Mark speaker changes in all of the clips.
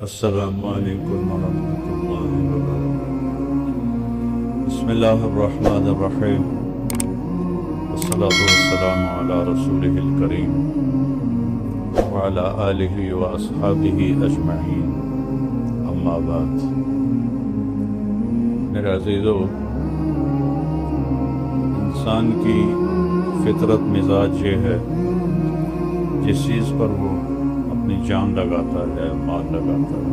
Speaker 1: السلام علیکم ورحمۃ اللہ وبرکاتہ۔ بسم اللہ الرحمن الرحیم، والصلاة والسلام علی رسولہ الکریم وعلی آلہ واصحابہ اجمعین، اما بعد۔ میرے عزیزو، انسان کی فطرت مزاج یہ ہے، جس چیز پر وہ اپنی جان لگاتا ہے، مال لگاتا ہے،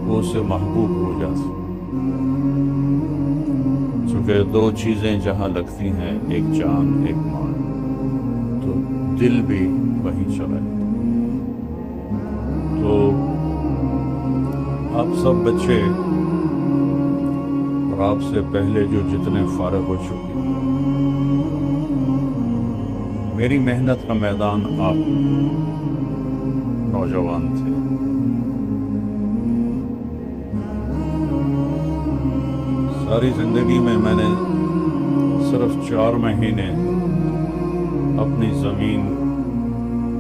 Speaker 1: وہ اسے محبوب ہو جاتا ہے۔ چونکہ دو چیزیں جہاں لگتی ہیں، ایک جان ایک مال، تو دل بھی وہیں چلا جاتا۔ تو آپ سب بچے اور آپ سے پہلے جو جتنے فارغ ہو چکے، میری محنت کا میدان آپ نوجوان تھے۔ ساری زندگی میں نے صرف 4 مہینے اپنی زمین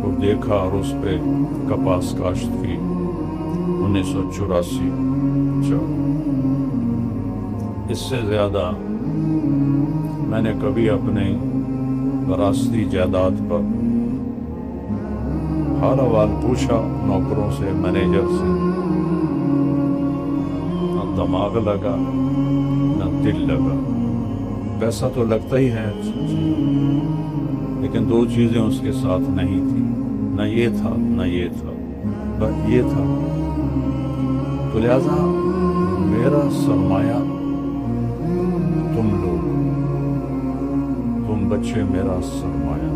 Speaker 1: کو دیکھا اور اس پہ کپاس کاشت کی، 1984 اس سے زیادہ میں نے کبھی اپنے وراثتی جائیداد پر حال احوال پوچھا، نوکروں سے، مینیجر سے، نہ دماغ لگا نہ دل لگا۔ پیسہ تو لگتا ہی ہے، لیکن 2 چیزیں اس کے ساتھ نہیں تھیں، نہ یہ تھا نہ یہ تھا، بس یہ تھا۔ تو لہذا میرا سرمایہ تم لوگ، تم بچے میرا سرمایہ۔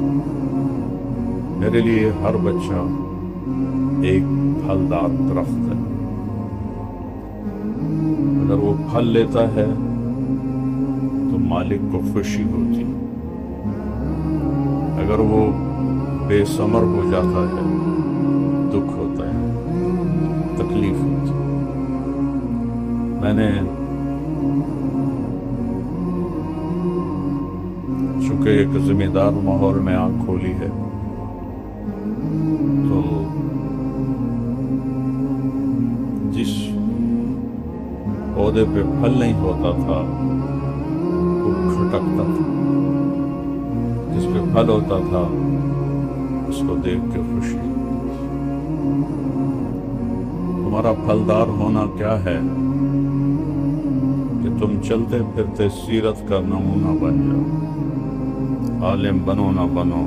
Speaker 1: میرے لیے ہر بچہ ایک پھلدار درخت ہے۔ اگر وہ پھل لیتا ہے تو مالک کو خوشی ہوتی، اگر وہ بے ثمر ہو جاتا ہے دکھ ہوتا ہے، تکلیف ہوتی۔ میں نے چونکہ ایک ذمہ دار ماحول میں آنکھ کھولی ہے، تو جس پودے پہ پھل نہیں ہوتا تھا وہ کھٹکتا تھا، جس پہ پھل ہوتا تھا اس کو دیکھ کے خوشی ہوتی۔ تمہارا پھلدار ہونا کیا ہے کہ تم چلتے پھرتے سیرت کا نمونہ بن جاؤ۔ عالم بنو نہ بنو،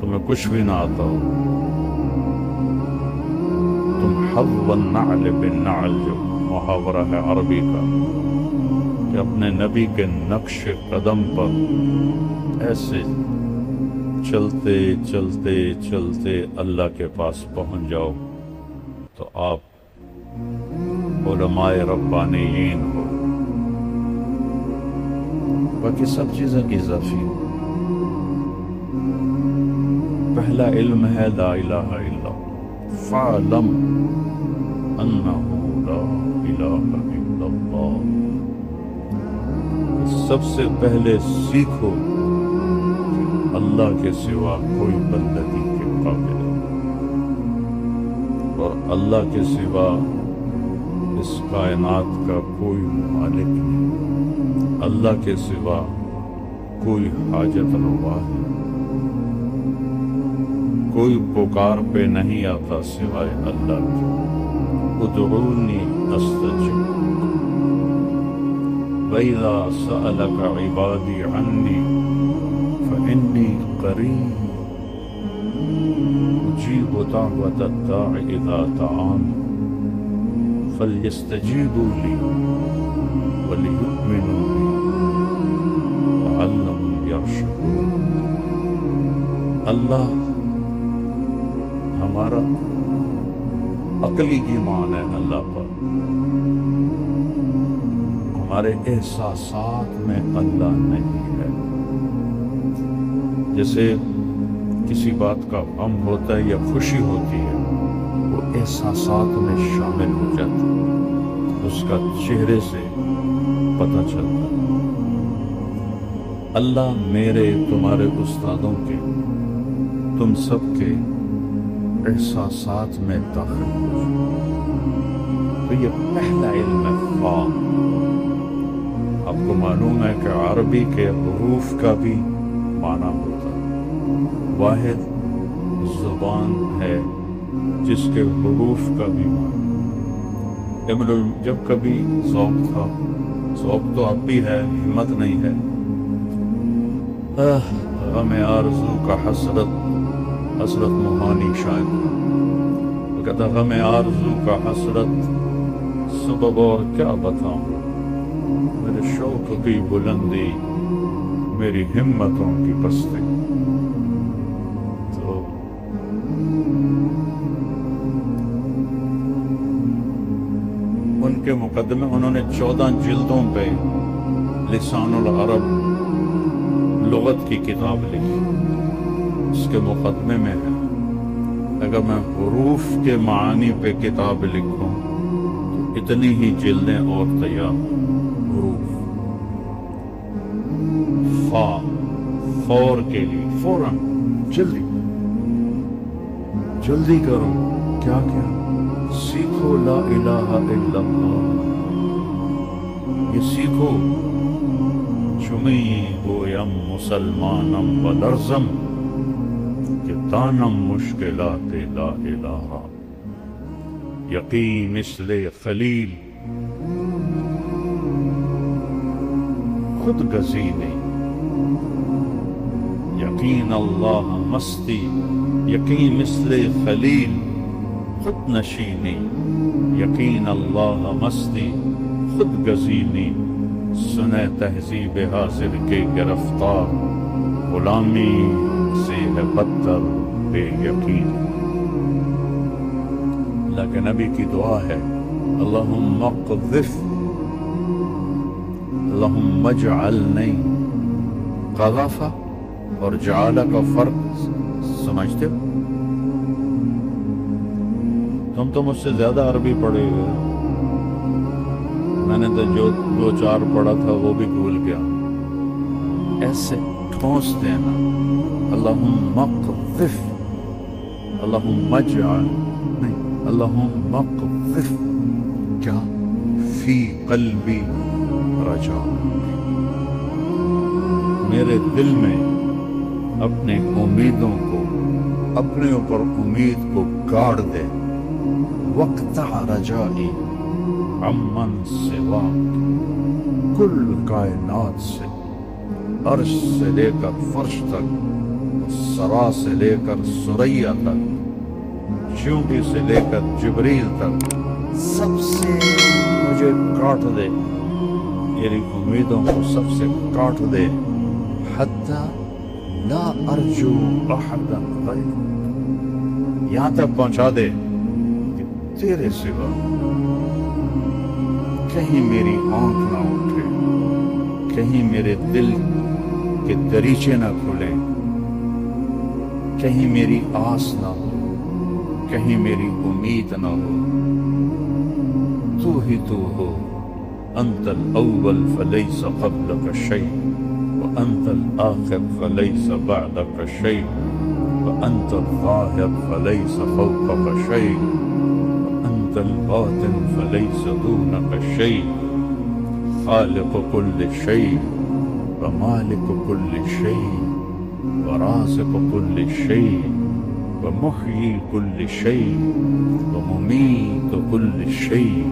Speaker 1: تمہیں کچھ بھی نہ آتا ہو، تم حظ النعل بالنعل، جو محاورہ ہے عربی کا، کہ اپنے نبی کے نقش قدم پر ایسے چلتے چلتے چلتے اللہ کے پاس پہنچ جاؤ تو آپ علماء ربانیین ہو۔ باقی سب چیزیں اضافی۔ پہلا علم ہے لا الہ الا اللہ، فَاعْلَمْ أَنَّهُ لَا إِلَهَ إِلَّا اللَّهُ۔ سب سے پہلے سیکھو اللہ کے سوا کوئی بندگی کے قابل ہے، اور اللہ کے سوا اس کائنات کا کوئی مالک نہیں، اللہ کے سوا کوئی حاجت روا ہے، کوئی پکار پہ نہیں آتا سوائے اللہ کے۔ ادعونی استجب وَإِذَا سَأَلَكَ عِبَادِي عَنِّي فَإِنِّي قَرِيبٌ أُجِيبُ دَعْوَةَ الدَّاعِ إِذَا دَعَانِ فَلْيَسْتَجِيبُوا لِي وَلْيُؤْمِنُوا بِي لَعَلَّهُمْ يَرْشُدُونَ۔ اللہ ہمارا عقلی ایمان ہے اللہ پر، ہمارے احساسات میں اللہ نہیں ہے۔ جیسے کسی بات کا غم ہوتا ہے یا خوشی ہوتی ہے، وہ احساسات میں شامل ہو جاتا ہے، اس کا چہرے سے پتہ چلتا ہے۔ اللہ میرے، تمہارے، استادوں کے، تم سب کے احساسات میں داخل ہو جائے۔ تو یہ پہلا علم ہے فا۔ آپ کو معلوم ہے کہ عربی کے حروف کا بھی معنی ہوتا ہے، واحد زبان ہے جس کے حروف کا بھی معنی۔ جب کبھی ذوق تھا، ذوق تو اب بھی ہے، ہمت نہیں ہے، غم آرزو کا حسرت موہانی شاید وہ کہتا غم آرزو کا حسرت سبب اور کیا بتاؤں، میرے شوق کی بلندی میری ہمتوں کی پستی۔ تو ان کے مقدمے انہوں نے 14 جلدوں پہ لسان العرب لغت کی کتاب لکھی، اس کے مقدمے میں ہے اگر میں حروف کے معانی پہ کتاب لکھوں تو اتنی ہی جلدیں اور تیار۔ حروف فا، فور کے لیے، فوراً، جلدی کرو، کیا سیکھو لا الہ الا اللہ، یہ سیکھو، چمی گویم مسلمانم و لرزم کہ دانم مشکلات لا الہ، یقین مثل خلیل خود گزینی، یقین اللہ مستی، یقین مثل خلیل خود نشینی، یقین اللہ مستی خود گزینی، سنے تہذیب حاضر کے گرفتار، غلامی سے ہے بدتر بے یقین۔ لیکن نبی کی دعا ہے اللہم اقذف، اللہم اجعلنی، قذف اور جعل کا فرق سمجھتے ہو؟ تم تو مجھ سے زیادہ عربی پڑھے ہوئے، میں نے تو جو 2-4 پڑھا تھا وہ بھی بھول گیا۔ ایسے ٹھونس دینا، اللہم اقذف، اللہم اجعل نہیں، اللہم اقذف کیا فی قلبی رجا، میرے دل میں اپنے امیدوں کو، اپنے اوپر امید کو گاڑ دے، وقتع رجائی عمن سوا، کل کائنات سے، عرش سے لے کر فرش تک، سرا سے لے کر سریا تک، چونٹی سے لے کر جبریل تک، سب سے مجھے کاٹ دے، میری امیدوں کو سب سے کاٹ دے، حتی لا ارجو احدا غیر، یہاں تک پہنچا دے کہ تیرے سوا کہیں میری آنکھ نہ اٹھے، کہیں میرے دل کے دریچے نہ کھلیں، کہیں میری آس نہ ہو، کہیں میری امید نہ ہو، تو ہی تو ہو، انت الاول فلیس قبلک شیء وانت الآخر فلیس بعدک شیء وانت الظاہر فلیس فوقک شیء وانت الباطن فلیس دونک شیء، خالق کل شیء ومالک کل شیء ورازق کل شیء ومحیی کل شیء وممیت کل شیء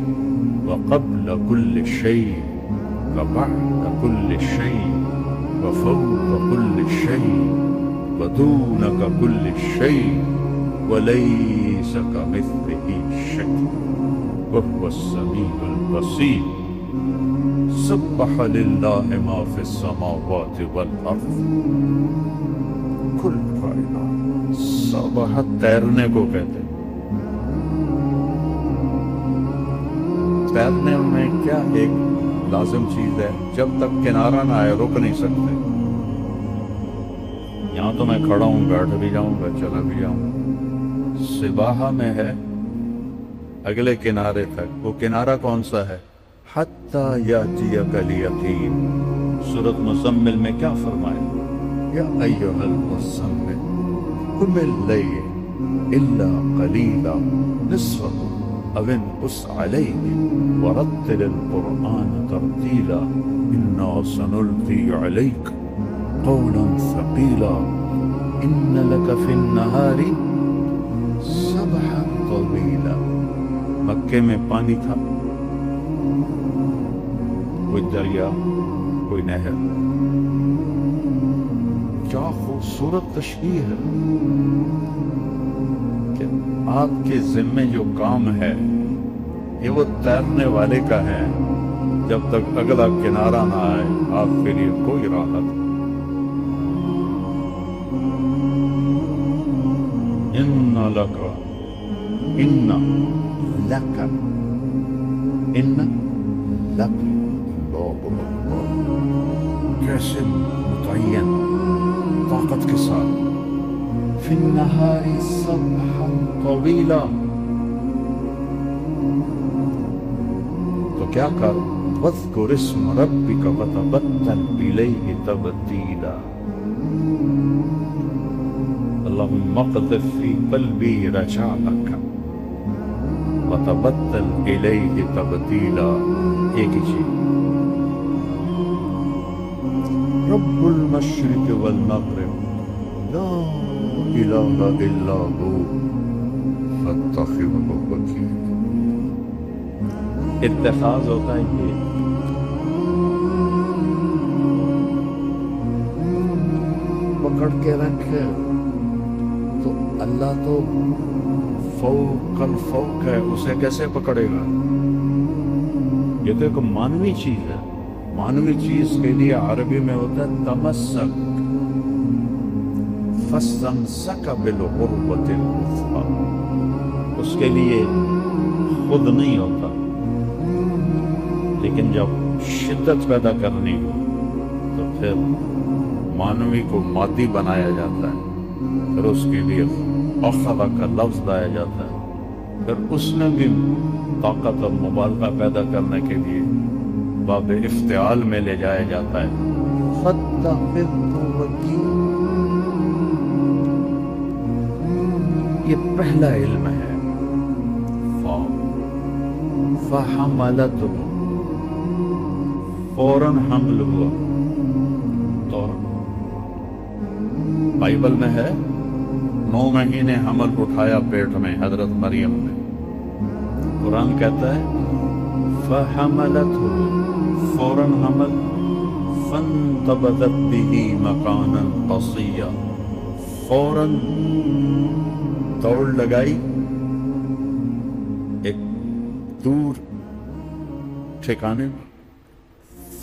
Speaker 1: وقبل كل شيء وبعد كل شيء وفوق كل شيء ودونك كل شيء وليس كمثله شيء وهو السميع البصير، سبح لله ما في السماوات والأرض، كل کائنات، سبح تیرنے کو کہتے ہیں۔ تیرنے میں کیا ایک لازم چیز ہے، جب تک کنارہ نہ آئے رک نہیں سکتے۔ یہاں تو میں کھڑا ہوں، بیٹھ بھی جاؤں گا، چلا بھی جاؤں گا، سباحہ میں ہے اگلے کنارے تک۔ وہ کنارہ کون سا ہے؟ حتی یاتیک الیقین۔ سورۃ مزمل میں کیا فرمایا؟ یا ایھا المزمل قم اللیل إلا قليلا نصفه أو انقص عليه ورتل القرآن ترتيلا إنا سنلقي عليك قولا ثقيلا إن لك في النهار سبحا طويلا. مکے میں پانی تھا، کوئی دریا، کوئی نہر. کیا خوبصورت تشبیہ ہے کہ آپ کے ذمے جو کام ہے یہ وہ تیرنے والے کا ہے. جب تک اگلا کنارہ نہ آئے آپ کے لیے کوئی راحت. ان لک کیسے متعین طاقت کے ساتھ. فی النہار سبحا طویلا، تو کیا کر واذکر اسم ربک وتبتل الیہ تبتیلا. اللہم اقذف فی قلبی رجاءک وتبتل الیہ تبتیلا. ایک ہی چیز. رب المشرق والمغرب لا الہ الا ہو فاتخذہ وکیلا. اتخاذ ہوتا ہے یہ پکڑ کے رکھے تو اللہ تو فوق الفوق ہے، اسے کیسے پکڑے گا؟ یہ تو ایک مانوی چیز ہے. مانوی چیز کے لیے عربی میں ہوتا ہے تمسک. فاستمسک بالعروۃ الوثقی. اس کے لیے خود نہیں ہوتا، لیکن جب شدت پیدا کرنی ہو تو پھر مانوی کو مادی بنایا جاتا ہے، پھر اس کے لیے اخذ کا لفظ لایا جاتا ہے، پھر اس میں بھی طاقت اور مبالغہ پیدا کرنے کے لیے باب افتعال میں لے جایا جاتا ہے. فاتخذہ وکیلا. یہ پہلا علم ہے. فحملتہ، فوراً حمل ہوا. تو بائبل میں ہے 9 مہینے حمل اٹھایا پیٹ میں حضرت مریم نے. قرآن کہتا ہے فحملتہ، فوراً حمل. فانتبذت بہ مکانا قصیا، فوراً دوڑ لگائی ایک دور ٹھکانے میں.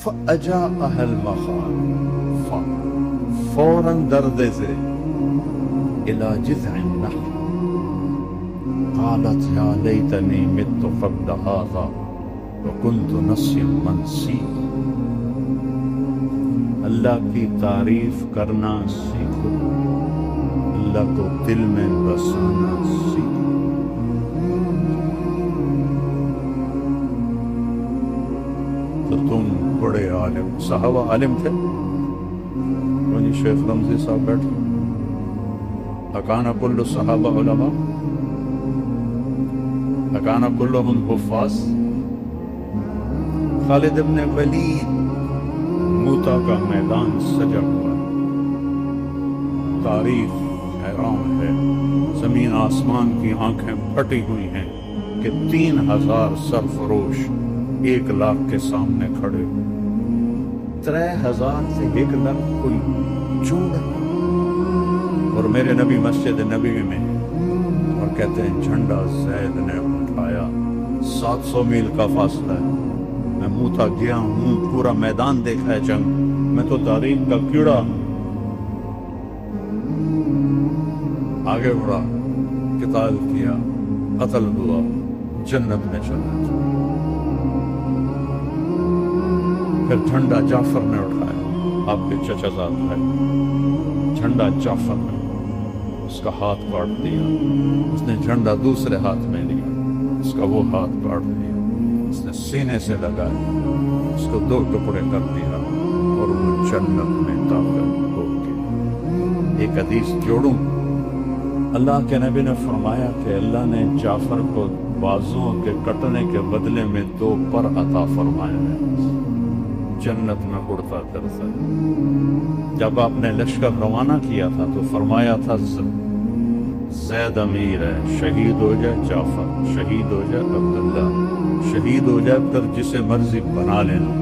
Speaker 1: فأجاءها المخاض، فوراً دردے سے إلى جذع النخل قالت يا ليتني مت قبل هذا وكنت نسيا منسيا. اللہ کی تعریف کرنا سیکھو، اللہ کو دل میں بسانا سیکھو. تو تم بڑے عالم. صحابہ عالم تھے. وہی شیخ رمزی صاحب بیٹھے. اکان کل صحابہ علماء، اکان کلہم حفاظ. خالد ابن ولید، موتا کا میدان سجا ہوا ہے. تاریخ حیران ہے. زمین آسمان کی آنکھیں پھٹی ہوئی ہیں کہ 3000 سرفروش 1,00,000 کے سامنے کھڑے. 3000 سے 1,00,000 کوئی چوڑ ہے. اور میرے نبی مسجد نبوی میں اور کہتے ہیں جھنڈا زید نے اٹھایا. 700 میل کا فاصلہ ہے. میں موتا گیا ہوں، پورا میدان دیکھا ہے جنگ. میں تو تاریخ کا کیڑا ہوں. آگے بڑھا، قتال کیا، قتل ہوا، جنت میں چلا. پھر جھنڈا جعفر نے اٹھایا. آپ کے چچا زاد ہے. جھنڈا جعفر نے، اس کا ہاتھ کاٹ دیا. اس نے جھنڈا دوسرے ہاتھ میں لیا، اس کا وہ ہاتھ کاٹ دیا. اس نے سینے سے لگایا، اس کو 2 ٹکڑے کر دیا اور وہ جنت میں داخل ہو گئے. ایک حدیث جوڑوں اللہ کے نبی نے فرمایا کہ اللہ نے جعفر کو بازوں کے کٹنے کے بدلے میں 2 پر عطا فرمایا ہے، جنت میں اڑتا کرتا ہے۔ جب آپ نے لشکر روانہ کیا تھا تو فرمایا تھا زید امیر ہے، شہید ہو جائے جعفر، شہید ہو جائے عبداللہ، شہید ہو جائے پھر جسے مرضی بنا لینا۔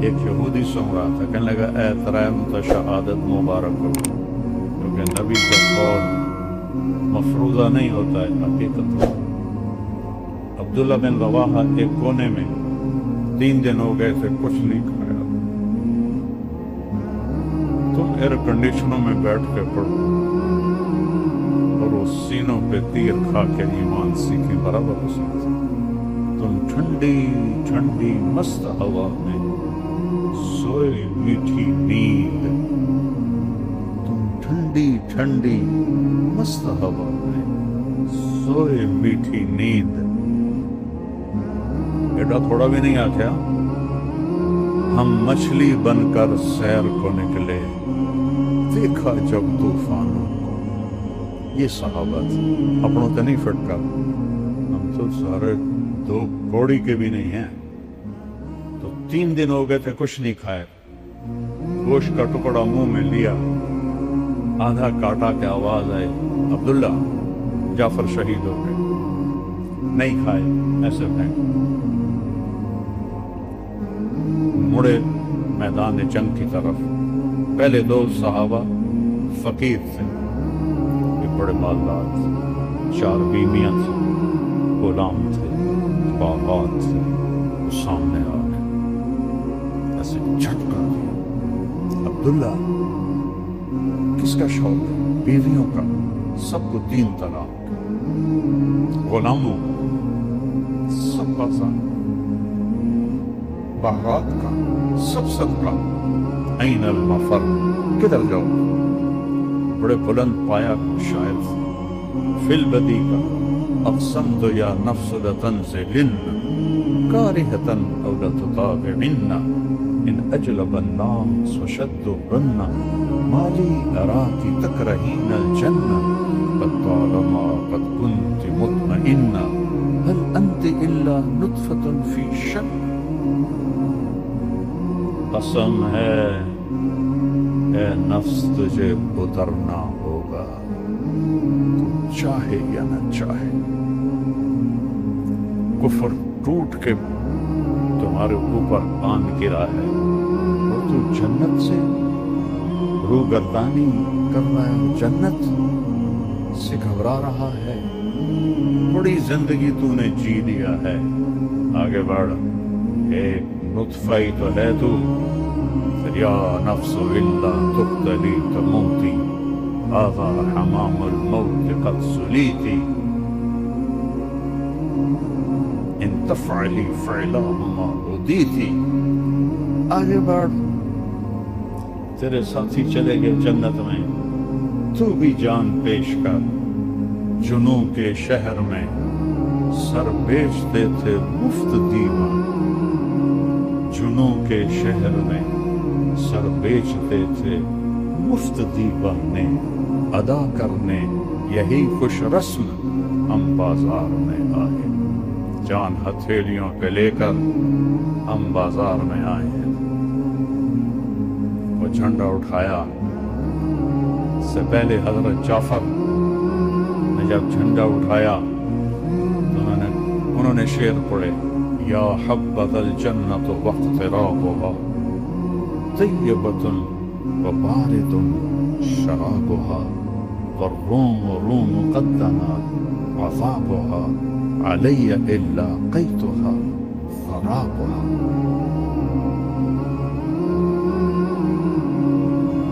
Speaker 1: ایک یہودی سن رہا تھا، کہنے لگا اے ترائم شہادت مبارک ہو، کیونکہ نبی کا قول مفروضہ نہیں ہوتا ہے، حقیقت ہے۔ عبداللہ بن رواحہ ایک کونے میں 3 دن ہو گئے تھے، کچھ نہیں کھایا۔ تم ایئر کنڈیشنوں میں بیٹھ کے پڑھو اور وہ سینوں پہ تیر کھا کے ایمان سیکھیں، برابر ہو سکتے۔ تم ٹھنڈی ٹھنڈی مست ہوا میں سوئے میٹھی نیند، تم ٹھنڈی ٹھنڈی مست ہوا میں سوئے میٹھی نیند۔ ایڈا تھوڑا بھی نہیں آکھیا، ہم مچھلی بن کر سیر کو نکلے، دیکھا جب طوفانوں کو۔ یہ صحابہ اپنوں تو نہیں فٹکا، ہم تو سارے 2 کوڑی کے بھی نہیں ہیں۔ تو 3 دن ہو گئے تھے، کچھ نہیں کھائے، گوشت کا ٹکڑا منہ میں لیا، آدھا کاٹا کے آواز آئی عبداللہ جعفر شہید ہو گئے، نہیں کھائے، ایسے پھینک مڑے میدان جنگ کی طرف۔ پہلے 2 صحابہ فقیر تھے، یہ بڑے مالدار تھے، 4 بیویاں تھیں، غلام تھے، باغات تھے، وہ سامنے آ گئے، ایسے جھٹکا دیا۔ عبداللہ کس کا شوق ہے؟ بیویوں کا، سب کو 3 طلاق، غلاموں سب کا ساتھ، باغات کا سب صدقہ، این المفر، کدھر جاؤ؟ بڑے بلند پایا شاعر تھے، فی البدی کا اقسمت یا نفس لتنزلن کارہتن او لتطاوعن ان اجلب الناس وشدهن مالی اراکی تکرہین الجنہ قد طالما قد كنت مطمئنہ هل انت الا نطفة فی شن۔ قسم ہے اے نفس تجھے اترنا ہوگا، تو چاہے یا نہ چاہے۔ کفر ٹوٹ کے تمہارے اوپر آن گرا ہے اور تو جنت سے روگردانی کر رہا ہے، جنت سے گھبرا رہا ہے۔ بڑی زندگی تو نے جی لیا ہے، آگے بڑھ، ایک نطفہ ہی تو ہے تو، یا نفس الا تقتلی تموتی هذا حمام الموت قد سلیتی ان تفعلی فعلاه ما ردیتی۔ آگے بڑھ، تیرے ساتھی چلے گئے جنت میں، تو بھی جان پیش کر۔ جنوں کے شہر میں سر بیچتے تھے مفت دیوان، جنوں کے شہر میں سر بیچتے تھے مفت دیوانے، ادا کرنے یہی خوش رسم ہم بازار میں آئے، جان ہتھیلیوں پہ لے کر ہم بازار میں آئے ہیں۔ وہ جھنڈا اٹھایا، سے پہلے حضرت جعفر نے جب جھنڈا اٹھایا تو انہوں نے شعر پڑھے، یا حبذ الجنت واقترابها طیبۃ وبارد شرابها والروم روم قد دنا عذابها علی الا قیتها ثرابها۔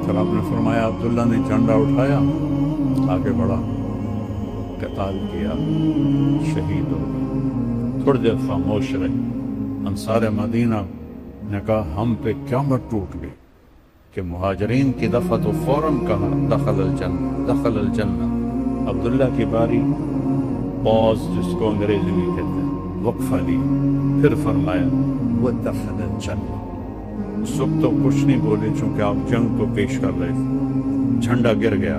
Speaker 1: پھر آپ نے فرمایا، عبداللہ نے جھنڈا اٹھایا، آگے بڑھا، قتال کیا، شہید ہو گئے۔ تھوڑی دیر خاموش رہے، انصار مدینہ نے کہا ہم پہ قیامت ٹوٹ گئی کہ مہاجرین کی دفعہ تو فوراً کہا دخل الجنہ دخل الجنہ۔ عبداللہ کی باری، پاز جس کو انگریزی میں کہتے ہیں، وقفہ لی، پھر فرمایا وہ دخل الجنہ۔ اس وقت تو کچھ نہیں بولے چونکہ آپ جنگ کو پیش کر رہے تھے۔ جھنڈا گر گیا،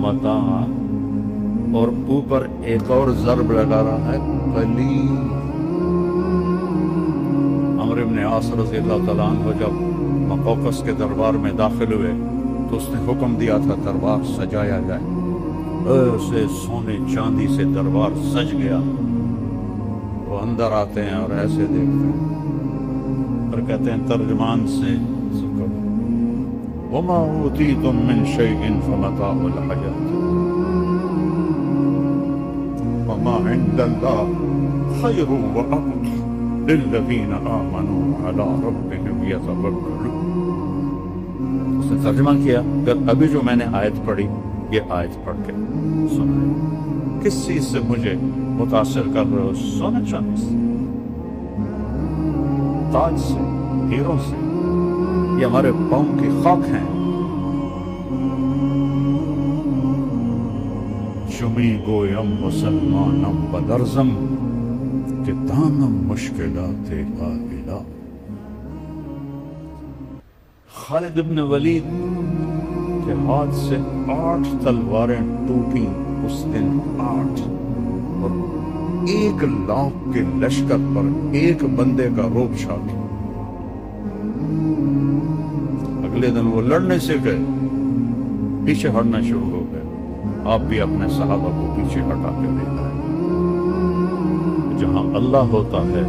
Speaker 1: متاع، اور اوپر ایک اور ضرب لگا رہا ہے قلیل۔ عمرو بن عاص رضی اللہ تعالیٰ عنہ جب مقوقس کے دربار میں داخل ہوئے تو اس نے حکم دیا تھا دربار سجایا جائے۔ ایسے سونے چاندی سے دربار سج گیا۔ وہ اندر آتے ہیں اور ایسے دیکھتے ہیں اور کہتے ہیں ترجمان سے وَمَا أُوتِيتُم مِّن شَيْءٍ فَمَتَاعُ الْحَيَاةِ وَمَا عِندَ اللَّهِ خَيْرٌ وَأَبْقَىٰ لِلَّذِينَ آمَنُوا وَعَلَىٰ رَبِّهِمْ يَتَوَكَّلُونَ۔ اس نے ترجمہ کیا، پھر ابھی جو میں نے آیت پڑھی یہ آیت پڑھ کے سنائے۔ کس چیز سے مجھے متاثر کر رہے ہو؟ سونے چاندی سے، تاج سے، ہیروں سے، یہ ہمارے پاؤں کی خاک ہیں۔ چمی گویم مسلمانم بدرزم کہ دانم مشکلات آئلہ۔ خالد بن ولید کے ہاتھ سے 8 تلواریں ٹوٹی اس دن، 8، اور 1 لاکھ کے لشکر پر ایک بندے کا روب چھا گیا۔ اگلے دن وہ لڑنے سے گئے، پیچھے ہٹنا شروع ہو گئے۔ آپ بھی اپنے صحابہ کو پیچھے ہٹا کے لے آئے۔ جہاں اللہ ہوتا ہے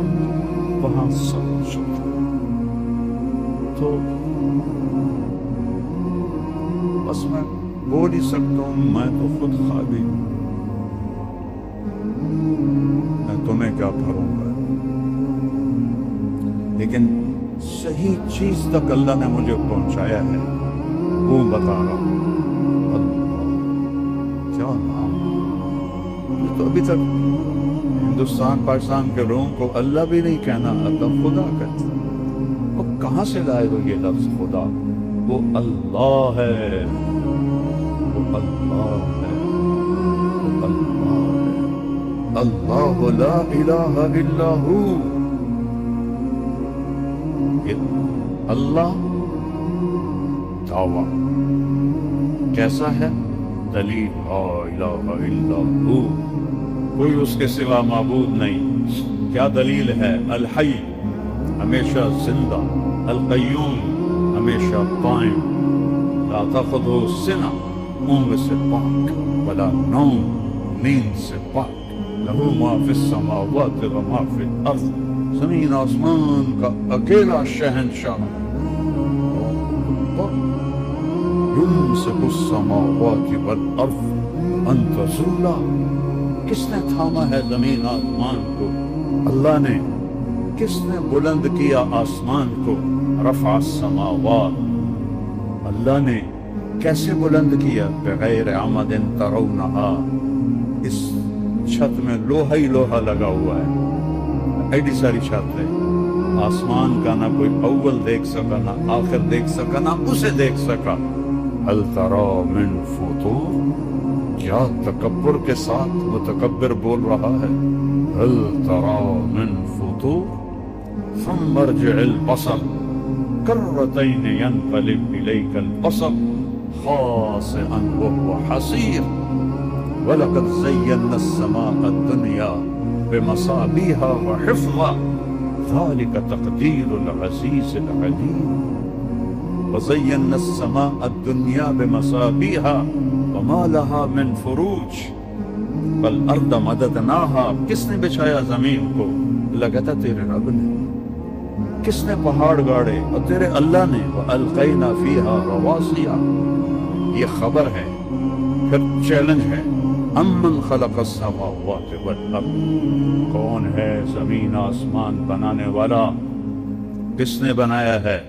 Speaker 1: وہاں سب کچھ ہوتا ہے۔ تو بس میں بول ہی سکتا ہوں، میں تو خود خالی ہوں، میں تمہیں کیا بھروں گا، لیکن صحیح چیز تک اللہ نے مجھے پہنچایا ہے، وہ بتا رہا ہوں۔ کیا نام، تو ابھی تک ہندوستان پاکستان کے لوگوں کو اللہ بھی نہیں کہنا آتا، خدا کہتا۔ وہ کہاں سے لائے ہو یہ لفظ خدا؟ وہ اللہ ہے، وہ اللہ ہے، وہ اللہ ہے۔ اللہ لا الہ الا ہو۔ اللہ دعویٰ کیسا ہے؟ دلیل لا الہ الا ہو، کوئی اس کے سوا معبود نہیں۔ کیا دلیل ہے؟ الحی، ہمیشہ زندہ، القیوم، ہمیشہ قائم، لا تاخذہ سنہ، اونگ سے پاک، ولا نوم، نیند سے پاک، لہ ما فی السماوات و ما فی الارض، زمین آسمان کا اکیلا شہنشاہ۔ یمسک السماوات والارض ان تزولا، کس نے تھاما ہے زمین آسمان کو؟ اللہ نے۔ کس نے بلند کیا آسمان کو؟ رفع السماوات، اللہ نے۔ کیسے بلند کیا؟ بغیر عمد ترونہا، اس چھت میں لوہا ہی لوہا لگا ہوا ہے، ایڈی ساری چھت ہے، آسمان کا نہ کوئی اول دیکھ سکا، نہ آخر دیکھ سکا، نہ اسے دیکھ سکا۔ هل ترى من فطور، کیا تکبر کے ساتھ متکبر بول رہا ہے؟ هل ترى من فطور ثم ارجع البصر كرتين ينقلب إليك البصر خاسئا وهو حسير ولقد زينا السماء الدنيا بمصابيح وحفظا ذلك تقدير العزيز العليم وزينا السماء الدنيا بمصابيح وما لها من فروج والارض مددناها، کس نے بچھایا زمین کو؟ لگتا تیرے رب نے۔ کس نے پہاڑ گاڑے؟ اور تیرے اللہ نے۔ وَأَلْقَيْنَا فِيهَا رَوَاسِيَ، یہ خبر ہے، پھر چیلنج ہے۔ أَمَّنْ خَلَقَ السَّمَاوَاتِ وَالْأَرْضَ، کون ہے زمین آسمان بنانے والا؟ کس نے بنایا ہے؟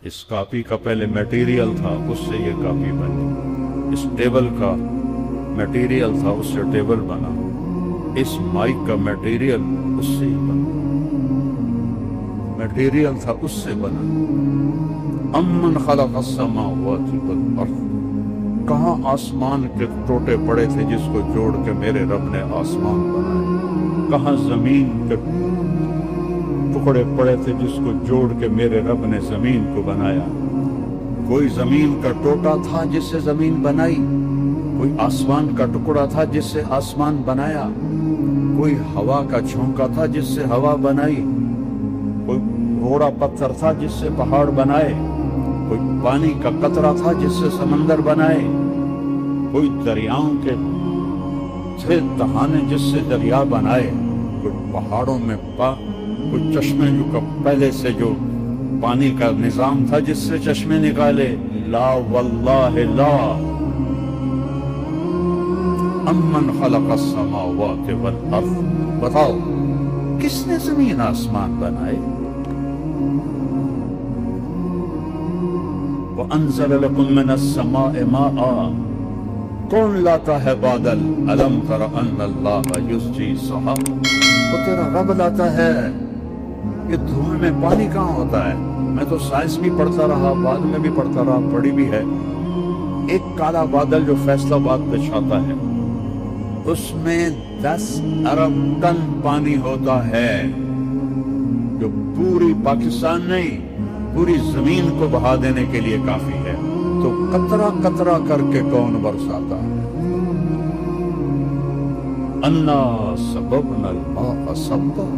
Speaker 1: اس کاپی کا پہلے میٹیریل تھا، اس سے یہ کاپی بنی۔ اس ٹیبل کا میٹیریل تھا، اس سے ٹیبل بنا۔ اس مائک کا میٹیریل اس سے ہی بنا، میٹیریل تھا اس سے بنا۔ امن خلق السماوات والارض، کہاں آسمان کے ٹوٹے پڑے تھے جس کو جوڑ کے میرے رب نے آسمان بنائے؟ کہاں زمین کے ٹکڑے پڑے تھے جس کو جوڑ کے میرے رب نے زمین کو بنایا؟ کوئی زمین کا ٹوٹا تھا جس سے زمین بنائی، کوئی آسمان کا ٹکڑا تھا جس سے آسمان بنایا، کوئی ہوا کا جھونکا تھا جس سے ہوا بنائی، کوئی روڑا پتھر تھا جس سے پہاڑ بنائے، کوئی پانی کا قطرہ تھا جس سے سمندر بنائے، کوئی دریاؤں کے تھے دہانے جس سے دریا بنائے، کوئی پہاڑوں میں کوئی چشمے جو پہلے سے جو پانی کا نظام تھا جس سے چشمے نکالے۔ لا واللہ لا، امن خلق السماوات والارض، بتاؤ کس نے زمین آسمان بنائے؟ وَأَنزَلَ لَكُم مِّنَ السَّمَاءِ مَاءً، کون لاتا ہے بادل؟ أَلَمْ تَرَ أَنَّ اللَّهَ يُزْجِي السَّحَابَ، وہ تیرا رب لاتا ہے۔ یہ دھوئیں میں پانی کہاں ہوتا ہے؟ میں تو سائنس بھی پڑھتا رہا، بعد میں بھی پڑھتا رہا، پڑھی بھی ہے۔ ایک کالا بادل جو فیصل آباد پہ چھاتا ہے، اس میں 10 ارب ٹن پانی ہوتا ہے، جو پوری پاکستان نہیں، پوری زمین کو بہا دینے کے لیے کافی ہے۔ تو قطرہ قطرہ کر کے کون برساتا ہے؟ انا سببنا الماء سبا،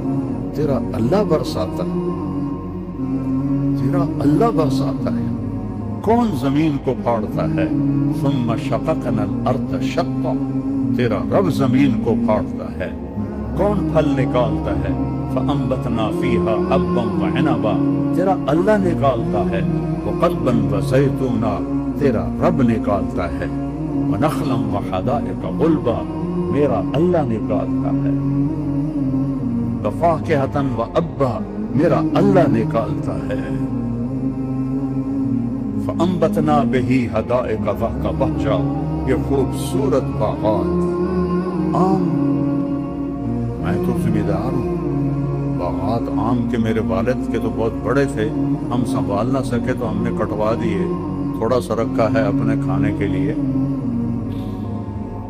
Speaker 1: تیرا اللہ برساتا ہے، تیرا اللہ برساتا ہے۔ کون زمین کو پھاڑتا ہے؟ ثم شققنا الارض شقا، تیرا رب زمین کو پھاڑتا ہے۔ کون پھل نکالتا ہے؟ فانبتنا فیہا حبا وعنبا، تیرا اللہ نکالتا ہے۔ وقضبا وزیتونا، تیرا رب نکالتا ہے۔ ونخلا وحدائق غلبا، میرا اللہ نکالتا ہے۔ وفاکہتا وابا، میرا اللہ نکالتا ہے۔ فانبتنا بہی حدائق ذات بہجہ، یہ خوبصورت باغات۔ آم، میں تو ذمہ دار ہوں، باغات آم کے میرے والد کے تو بہت بڑے تھے، ہم سنبھال نہ سکے تو ہم نے کٹوا دیے، تھوڑا سا رکھا ہے اپنے کھانے کے لیے۔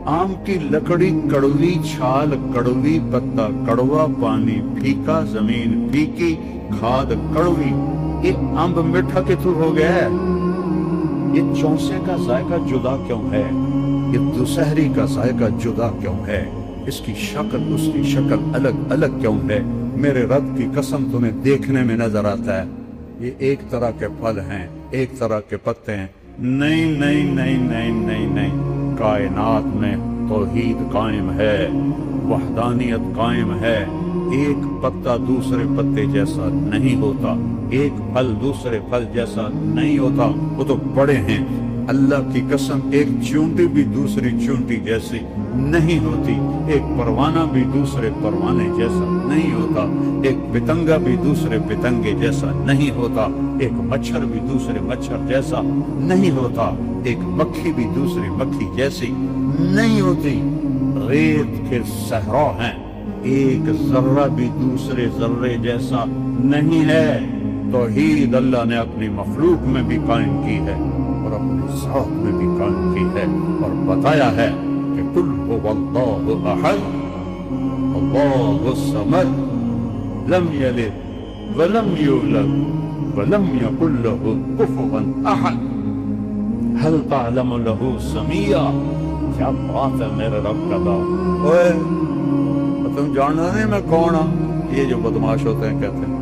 Speaker 1: آم کی لکڑی کڑوی، چھال کڑوی، پتا کڑوا، پانی پھیکا، زمین پھیکی، کھاد کڑوی، یہ آم میٹھا کتوں ہو گیا ہے؟ یہ چونسے کا ذائقہ جدا کیوں ہے؟ یہ دوسہری کا ذائقہ جدا کیوں ہے؟ اس کی شکل، اس کی شکل الگ الگ کیوں ہے؟ میرے رب کی قسم تمہیں دیکھنے میں نظر آتا ہے یہ ایک طرح کے پھل ہیں، ایک طرح کے پتے ہیں۔ نہیں نہیں نہیں نہیں نہیں نہیں، کائنات میں توحید قائم ہے، وحدانیت قائم ہے۔ ایک پتا دوسرے پتے جیسا نہیں ہوتا، ایک پھل دوسرے پھل جیسا نہیں ہوتا، وہ تو بڑے ہیں۔ اللہ کی قسم، ایک چونٹی بھی دوسری چونٹی جیسی نہیں ہوتی، ایک پروانہ بھی دوسرے پروانے جیسا نہیں ہوتا، ایک پتنگا بھی دوسرے پتنگے جیسا نہیں ہوتا، ایک مچھر بھی دوسرے مچھر جیسا نہیں ہوتا، ایک مکھی بھی دوسری مکھی جیسی نہیں ہوتی۔ ریت کے صحرا ہیں، ایک ذرہ بھی دوسرے ذرے جیسا نہیں ہے۔ توحید اللہ نے اپنی مخلوق میں بھی قائم کی ہے اور اپنی ذات میں بھی قائم کی ہے، اور بتایا ہے کہ قل هو اللہ احد اللہ الصمد لم یلد ولم یولد ولم یکن له کفوا احد هل تعلم له سمیہ۔ کیا بات ہے میرے رب کا دعوت۔ اوے تم جاننا نہیں میں کون ہوں؟ یہ جو بدماش ہوتے ہیں کہتے ہیں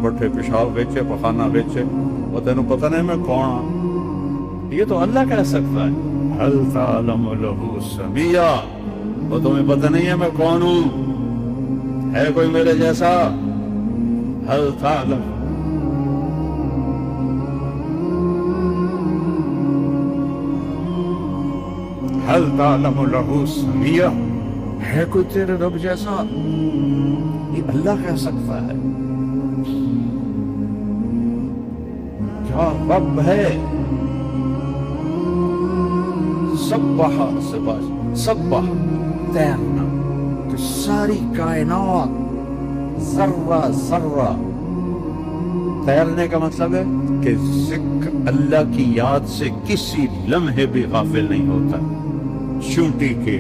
Speaker 1: پٹھے پیشاب بیچے، پخانہ بیچے، وہ تینوں پتہ نہیں میں کون ہوں؟ یہ تو اللہ کہہ سکتا ہے۔ هل تعلم له سمیہ، وہ تمہیں پتہ نہیں ہے میں کون ہوں؟ ہے کوئی میرے جیسا؟ هل تعلم، هل تعلم له سمیہ، ہے کوئی تیرے رب جیسا؟ یہ اللہ کہہ سکتا ہے۔ کیا رب ہے؟ سبح، سبح تیرنا، کہ ساری کائنات ذرہ ذرہ، تیرنے کا مطلب ہے کہ ذکر اللہ کی یاد سے کسی لمحے بھی غافل نہیں ہوتا۔ چونٹی کی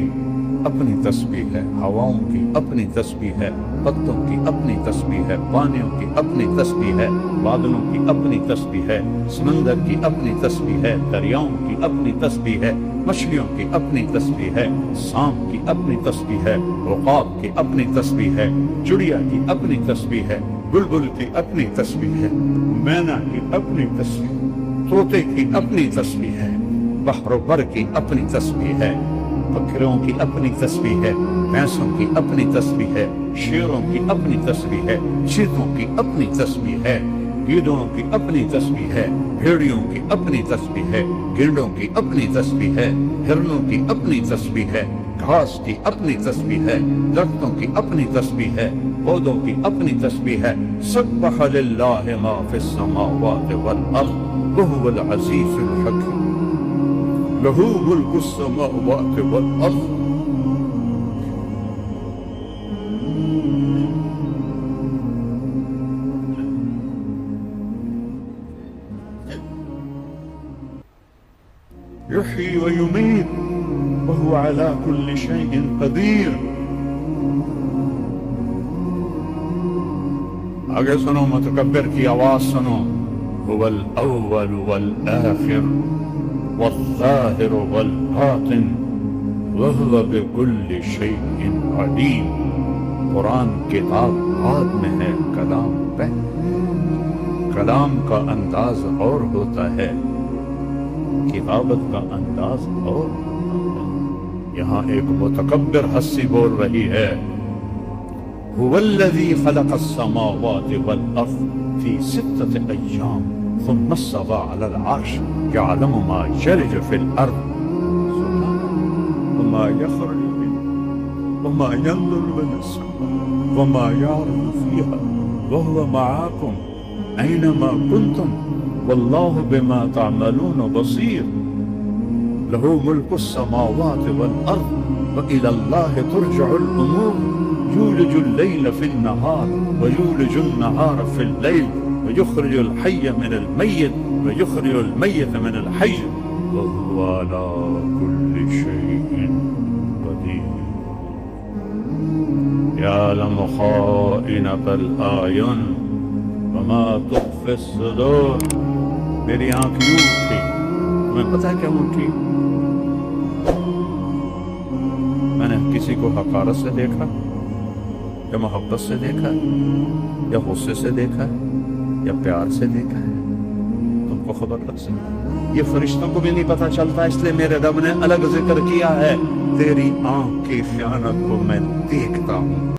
Speaker 1: اپنی تسبیح ہے، ہواؤں کی اپنی تسبیح ہے، پتوں کی اپنی تسبیح ہے، پانیوں کی اپنی تسبیح ہے، بادلوں کی اپنی تسبیح ہے، سمندر کی اپنی تسبیح ہے، دریاؤں کی اپنی تسبیح ہے، مچھلیوں کی اپنی تسبیح ہے، سانپ کی اپنی تسبیح ہے، عقاب کی اپنی تسبیح ہے، چڑیا کی اپنی تسبیح ہے، بلبل کی اپنی تسبیح ہے، مینا کی اپنی تسبیح، طوطے کی اپنی تسبیح ہے، بحر و بر کی اپنی تسبیح ہے، بکروں کی اپنی تسبیح ہے، بھینسوں کی اپنی تسبیح ہے، شیروں کی اپنی تسبیح ہے، چیتوں کی اپنی تسبیح ہے، گیدڑوں کی اپنی تسبیح ہے، بھیڑیوں کی اپنی تسبیح ہے، گینڈوں کی اپنی تسبیح ہے، ہرنوں کی اپنی تسبیح ہے، گھاس کی اپنی تسبیح ہے، درختوں کی اپنی تسبیح ہے، پودوں کی اپنی تسبیح ہے۔ سبح للہ ما فی السماوات والارض وہو العزیز الحکیم، لہ ملک السماوات والارض۔ یحیی و یمیت وہو علی کل شیء قدیر۔ آگے سنو، متکبر کی آواز سنو۔ هو الاول والآخر والظاہر والباطن وهو بكل شيء علیم۔ قرآن کتاب ہاتھ میں ہے، کلام پہلے۔ کلام کا انداز اور ہوتا ہے، کتابت کا انداز اور ہوتا ہے۔ یہاں ایک متکبر ہستی بول رہی ہے، هو الذي خلق السماوات والأرض في 6 أيام ثم استوى على العرش يعلم ما يلج في الأرض وما يخرج منها وما ينزل من السماء وما يعرج فيها وهو معكم أينما كنتم والله بما تعملون بصير له ملك السماوات والأرض وإلى الله ترجع الأمور يولج الليل في النهار ويولج النهار في الليل ويخرج الحي من الميت ويخرج الميت من الحي وهو على كل شيء قدير يعلم خائنة الأعين وما تخفي الصدور۔ میری آنکھ یوں اٹھی، تمہیں پتہ ہے کیا اٹھی؟ میں نے کسی کو حقارت سے دیکھا، یا محبت سے دیکھا ہے، یا غصے سے دیکھا ہے، یا پیار سے دیکھا ہے، تم کو خبر لگ سکتی۔ یہ فرشتوں کو بھی نہیں پتہ چلتا، اس لیے میرے رب نے الگ ذکر کیا ہے، تیری آنکھ کی خیانت کو میں دیکھتا ہوں۔